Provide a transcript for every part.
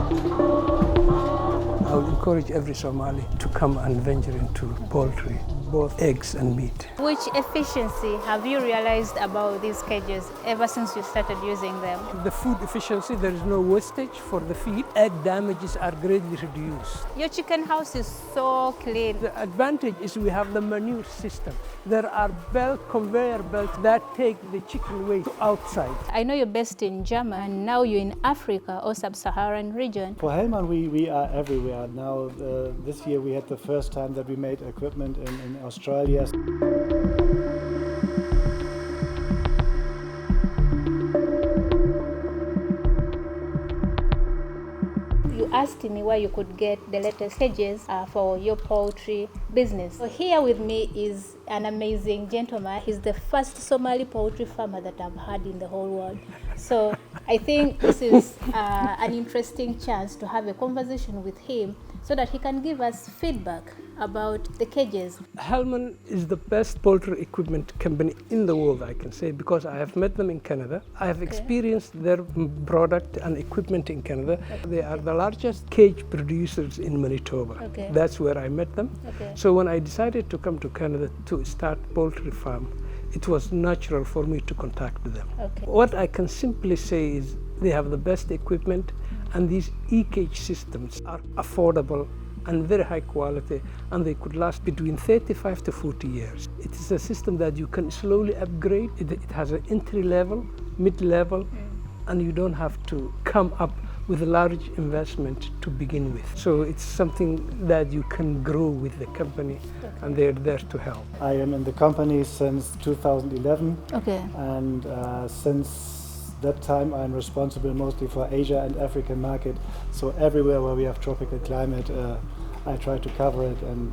I would encourage every Somali to come and venture into poultry, both eggs and meat. Which efficiency have you realized about these cages ever since you started using them? The food efficiency, there is no wastage for the feed. Egg damages are greatly reduced. Your chicken house is so clean. The advantage is we have the manure system. There are conveyor belts that take the chicken waste outside. I know you're based in Germany and now you're in Africa or Sub-Saharan region. For Hellman, we are everywhere. Now, this year we had the first time that we made equipment in Australia. You asked me where you could get the latest cages for your poultry business. So here with me is an amazing gentleman. He's the first Somali poultry farmer that I've had in the whole world. So I think this is an interesting chance to have a conversation with him so that he can give us feedback about the cages. Hellman is the best poultry equipment company in the world, I can say, because I have met them in Canada. I have experienced their product and equipment in Canada. Okay. They are the largest cage producers in Manitoba. Okay. That's where I met them. Okay. So when I decided to come to Canada to start poultry farm, it was natural for me to contact them. Okay. What I can simply say is they have the best equipment, and these e-cage systems are affordable and very high quality, and they could last between 35 to 40 years. It is a system that you can slowly upgrade. It has an entry level, mid level, and you don't have to come up with a large investment to begin with. So it's something that you can grow with the company, and they're there to help. I am in the company since 2011, Okay. and since that time I'm responsible mostly for Asia and African market. So everywhere where we have tropical climate, I try to cover it and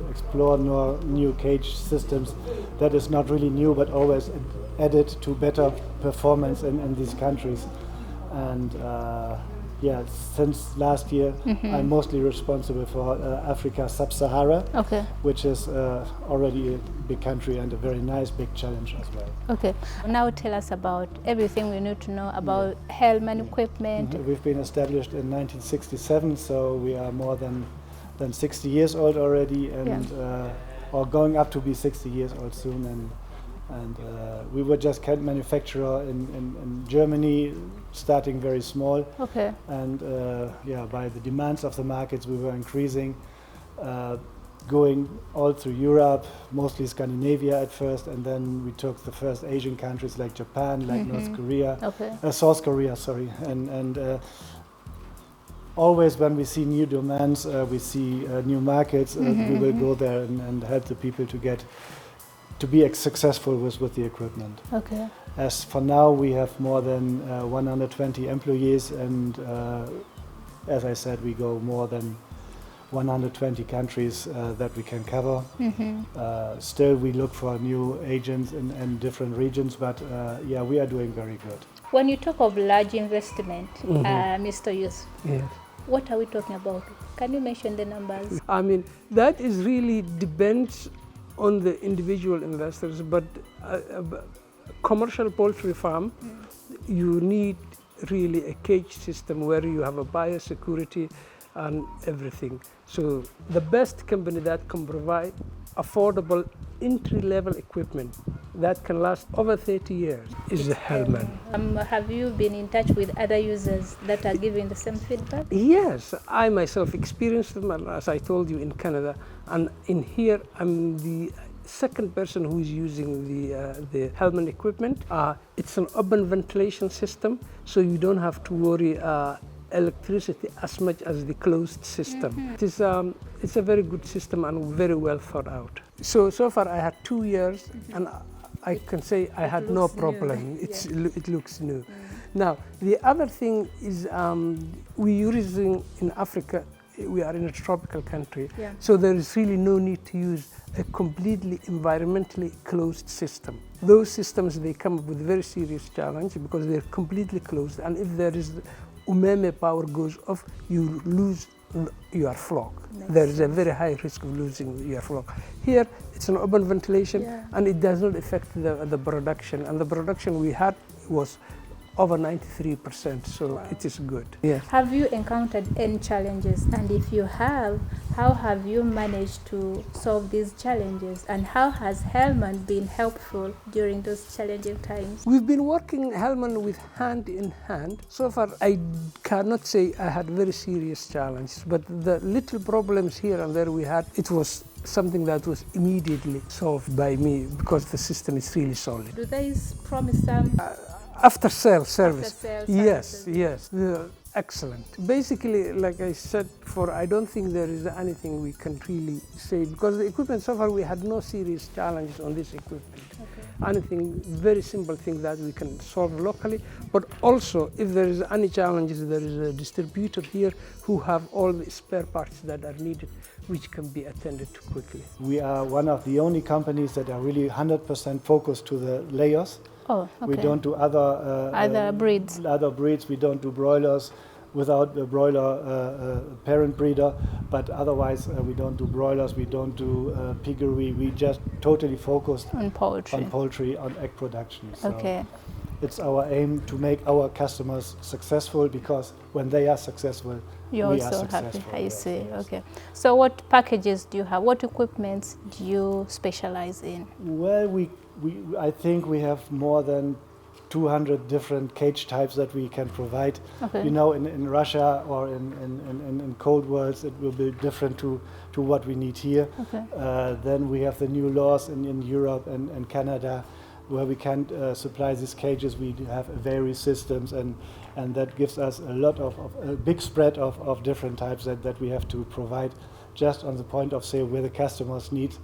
explore new cage systems. That is not really new, but always added to better performance in these countries. And yeah, since last year, I'm mostly responsible for Africa, Sub-Saharan, Okay. which is already a big country and a very nice big challenge as well. Okay. Now tell us about everything we need to know about Hellman equipment. We've been established in 1967, so we are more than 60 years old already, and or going up to be 60 years old soon. And we were just cat manufacturer in Germany, starting very small. Okay. And yeah, by the demands of the markets, we were increasing, going all through Europe, mostly Scandinavia at first, and then we took the first Asian countries like Japan, like North Korea, South Korea, sorry, and always when we see new demands, we see new markets, we will go there and help the people to be successful with the equipment. Okay. As for now, we have more than 120 employees, and as I said, we go more than 120 countries that we can cover. Still, we look for new agents in different regions, but yeah, we are doing very good. When you talk of large investment, Mr. Yusuf, Yes. what are we talking about? Can you mention the numbers? I mean, that is really depends on the individual investors, but a commercial poultry farm, you need really a cage system where you have a biosecurity and everything. So the best company that can provide affordable entry-level equipment that can last over 30 years is Hellman. Have you been in touch with other users that are giving the same feedback? Yes, I myself experienced them, as I told you, in Canada, and in here I'm the second person who is using the Hellman equipment. It's an open ventilation system, so you don't have to worry electricity as much as the closed system. It's a very good system and very well thought out. So far I had 2 years, and I can say I had no problem. It looks new. Now, the other thing is we're using in Africa, we are in a tropical country, so there is really no need to use a completely environmentally closed system. Those systems, they come up with very serious challenge because they're completely closed, and if there is umeme power goes off, you lose your flock. There is a very high risk of losing your flock. Here, it's an open ventilation, and it does not affect the production. And the production we had was over 93%, so it is good. Yeah. Have you encountered any challenges? And if you have, how have you managed to solve these challenges? And how has Hellman been helpful during those challenging times? We've been working Hellman with hand in hand. So far, I cannot say I had very serious challenges, but the little problems here and there we had, it was something that was immediately solved by me because the system is really solid. Do they promise some After sale service? After-sale Yes, services. yes. Excellent. Basically, like I said before, I don't think there is anything we can really say because the equipment so far we had no serious challenges on this equipment. Okay. Anything, very simple thing that we can solve locally, but also if there is any challenges, there is a distributor here who have all the spare parts that are needed, which can be attended to quickly. We are one of the only companies that are really 100% focused to the layers. Oh, okay. We don't do other breeds. Other breeds. We don't do broilers without a broiler parent breeder, but otherwise we don't do broilers. We don't do piggery. We just totally focused On poultry. On egg production. So Okay. it's our aim to make our customers successful because when they are successful, You're we are also happy. successful. I Yes, see. yes. Okay. So what packages do you have? What equipment do you specialize in? Well, I think we have more than 200 different cage types that we can provide. Okay. You know, in Russia or in cold worlds, it will be different to what we need here. Okay. Then we have the new laws in Europe and Canada where we can supply these cages. We have various systems and that gives us a lot of a big spread of different types that we have to provide just on the point of sale where the customers need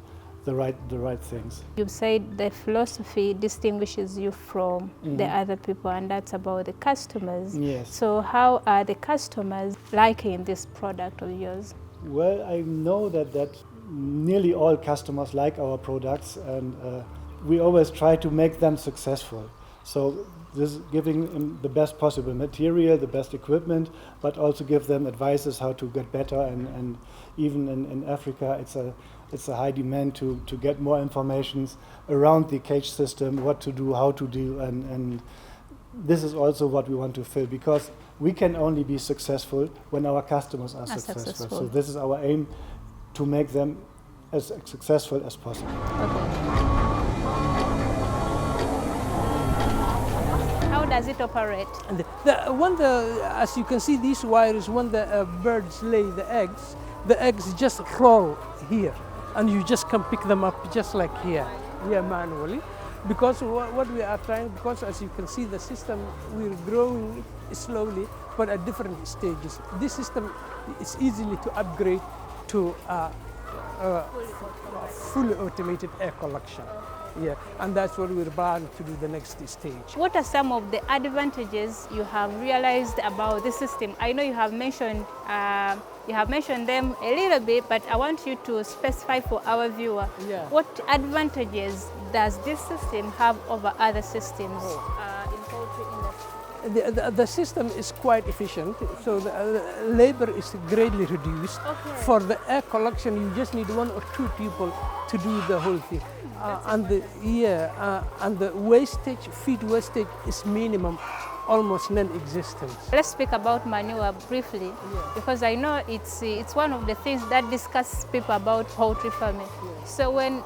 the right things. You've said the philosophy distinguishes you from the other people, and that's about the customers. Yes. So how are the customers liking this product of yours? Well, I know that nearly all customers like our products, and we always try to make them successful. So this is giving them the best possible material, the best equipment, but also give them advices how to get better. And even in Africa, it's a high demand to get more information around the cage system, what to do, how to do, and this is also what we want to fill because we can only be successful when our customers are successful. So this is our aim, to make them as successful as possible. Okay. How does it operate? And as you can see, these wires, when the birds lay the eggs just roll here, and you just can pick them up just like here, manually. Because what we are trying, because as you can see, the system, we're growing slowly, but at different stages. This system is easily to upgrade to fully automated egg collection. Yeah, and that's what we're planning to do the next stage. What are some of the advantages you have realized about this system? I know you have mentioned them a little bit, but I want you to specify for our viewer. Yeah. What advantages does this system have over other systems in poultry industry? The system is quite efficient, so the labor is greatly reduced. Okay. For the egg collection, you just need 1 or 2 people to do the whole thing. And the wastage, feed wastage is minimum, almost non-existent. Let's speak about manure briefly, because I know it's one of the things that discuss people about poultry farming. So when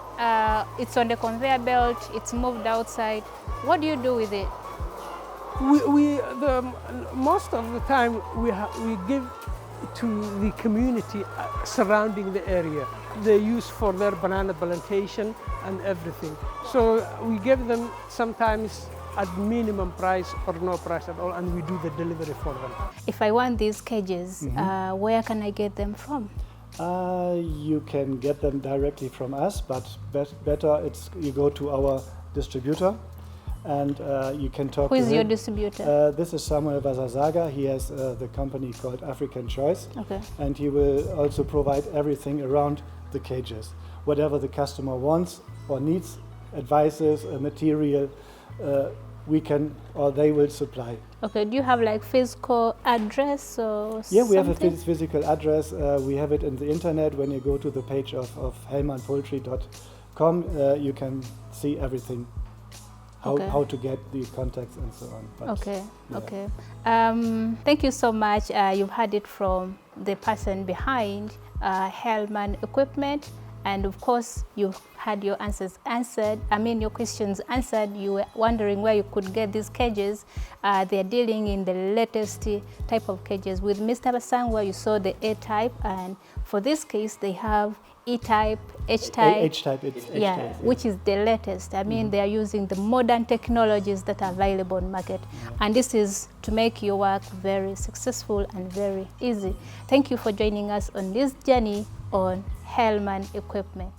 it's on the conveyor belt, it's moved outside, what do you do with it? Most of the time we give to the community surrounding the area. They use for their banana plantation and everything. So we give them sometimes at minimum price or no price at all, and we do the delivery for them. If I want these cages, where can I get them from? You can get them directly from us, but better you go to our distributor and you can talk to him. Who is your distributor? This is Samuel Vasazaga. He has the company called African Choice. Okay. And he will also provide everything around the cages. Whatever the customer wants or needs, advices, material, we can or they will supply. Okay, do you have like physical address or Yeah, we something? have a physical address. We have it in the internet. When you go to the page of hellmanpoultry.com, you can see everything how to get the contacts and so on. But, Okay, yeah. okay. Thank you so much. You've heard it from the person behind Hellman Equipment, and of course you've had your answers answered. I mean, your questions answered. You were wondering where you could get these cages. They're dealing in the latest type of cages. With Mr. Basangwa, you saw the A-type, and for this case, they have E-type, H-type. H-type, it's H-type. Yeah, Yeah. which is the latest. I mean, they are using the modern technologies that are available on market. And this is to make your work very successful and very easy. Thank you for joining us on this journey on Hellman Equipment.